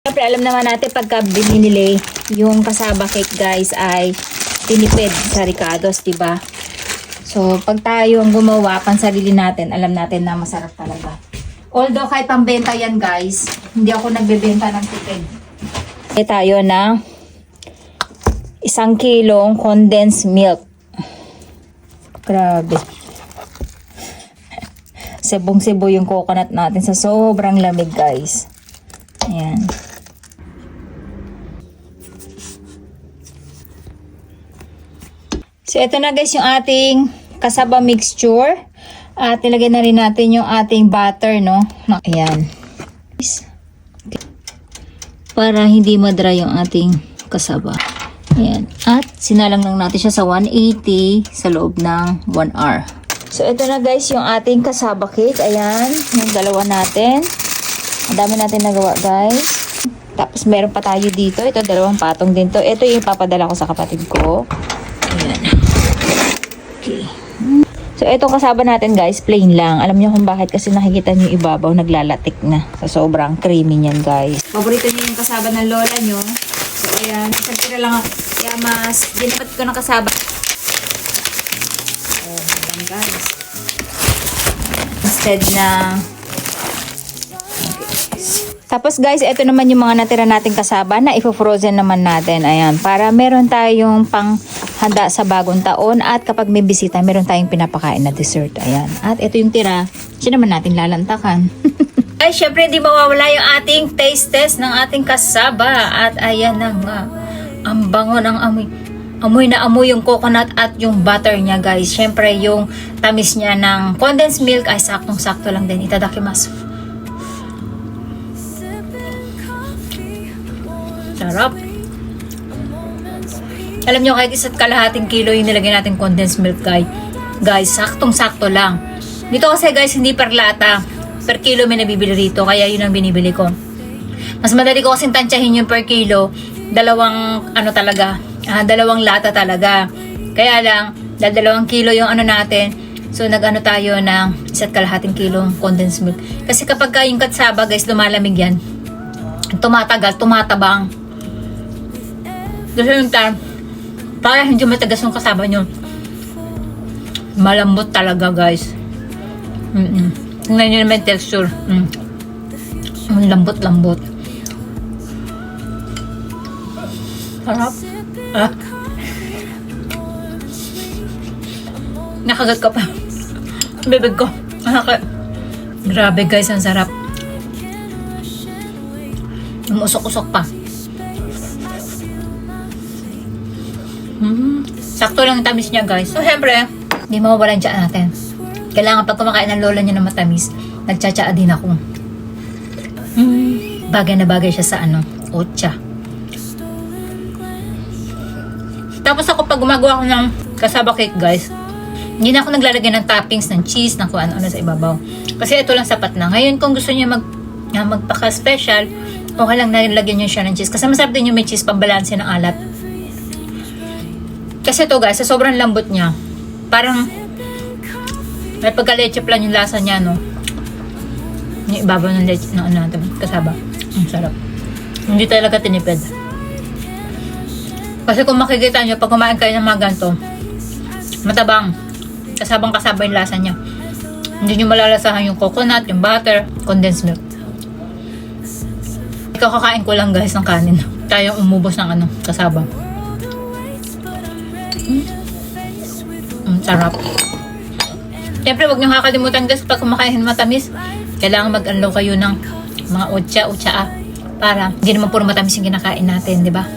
Siyempre, alam naman natin pagka binili yung kasaba cake guys ay tinipid sa Ricardo's, diba? So, pag tayo ang gumawa pang sarili natin, alam natin na masarap talaga. Although kahit pambenta yan guys, hindi ako nagbebenta ng tipid. Tayo na 1 kilong condensed milk. Grabe. Sebong-sebo yung coconut natin sa sobrang lamig guys. Ayan. So, ito na guys yung ating kasaba mixture. At nilagay na rin natin yung ating butter, no? Ayan. Para hindi madry yung ating kasaba. Ayan. At sinalang lang natin siya sa 180 sa loob ng 1 hour. So, ito na guys yung ating kasaba cake. Ayan. Yung dalawa natin. Ang dami natin nagawa guys. Tapos meron pa tayo dito. Ito, 2 patong din to. Ito yung ipapadala ko sa kapatid ko. Ayan. Okay. So, ito kasaba natin guys, plain lang. Alam niyo kung bakit, kasi nakikita niyo yung ibabaw, naglalatik na. Sa sobrang creamy niyan guys. Paborito niyo yung kasaba ng lola niyo. So, ayan. Isang tira lang ako. Kaya mas ginapat ko ng kasaba. Ayan guys. Instead na... Tapos guys, ito naman yung mga natira nating kasaba na ifo-frozen naman natin. Ayan, para meron tayong panghanda sa bagong taon at kapag may bisita, meron tayong pinapakain na dessert. Ayan. At ito yung tira, siya naman natin lalantakan. Ay, syempre hindi mawawala yung ating taste test ng ating kasaba. At ayan na nga, ang bango ng amoy. Amoy na amoy yung coconut at yung butter niya guys. Syempre yung tamis niya ng condensed milk ay saktong-sakto lang din. Itadakimasu. Sarap. Alam nyo, kahit 1.5 kilo yung nilagay natin condensed milk guys, saktong-sakto lang. Dito kasi guys, hindi per lata, per kilo may nabibili rito, kaya yun ang binibili ko. Mas madali ko kasing tansyahin yung per kilo, 2 lata talaga. Kaya lang, dahil 2 kilo yung ano natin, so nag-ano tayo ng 1.5 kilong condensed milk. Kasi kapag yung katsaba guys, lumalamig yan, tumatagal, tumatabang. Kasi yung time, para hindi matagas yung kasaba nyo. Malambot talaga guys. Tingnan nyo naman yung texture. Ang lambot-lambot. Sarap. Nakagat ka pa. Bibig ko. Grabe guys, ang sarap. Umusok-usok pa. Sakto lang yung tamis niya guys. So syempre, hindi mawawala yung tsaa natin. Kailangan pag kumakain ng lola niya na matamis, nagtsatsaa din ako. Bagay na bagay siya sa otsa. Tapos ako pag gumagawa ko ng kasaba cake guys, hindi na ako naglalagay ng toppings, ng cheese, ng kung ano-ano sa ibabaw. Kasi ito lang sapat na. Ngayon kung gusto niya magpaka-special, okay lang nalagyan niyo siya ng cheese. Kasi masarap din yung may cheese, pambalanse ng alat. Kasi ito guys, sa sobrang lambot niya, parang may pagka-leche plan yung lasa niya, no? Yung ibabaw ng leche, ng kasaba. Ang sarap. Hindi talaga tinipid. Kasi kung makikita nyo, pag kumain kayo ng mga ganito, matabang. Kasabang-kasaba yung lasa niya. Hindi nyo malalasahan yung coconut, yung butter, condensed milk. Kakain ko lang guys ng kanin. Tayong umubos ng kasaba. Sarap. Siyempre, huwag nyo kakalimutan guys, pag kumakain matamis, kailangan mag-unlock kayo ng mga utsa para hindi naman puro matamis yung kinakain natin, di ba?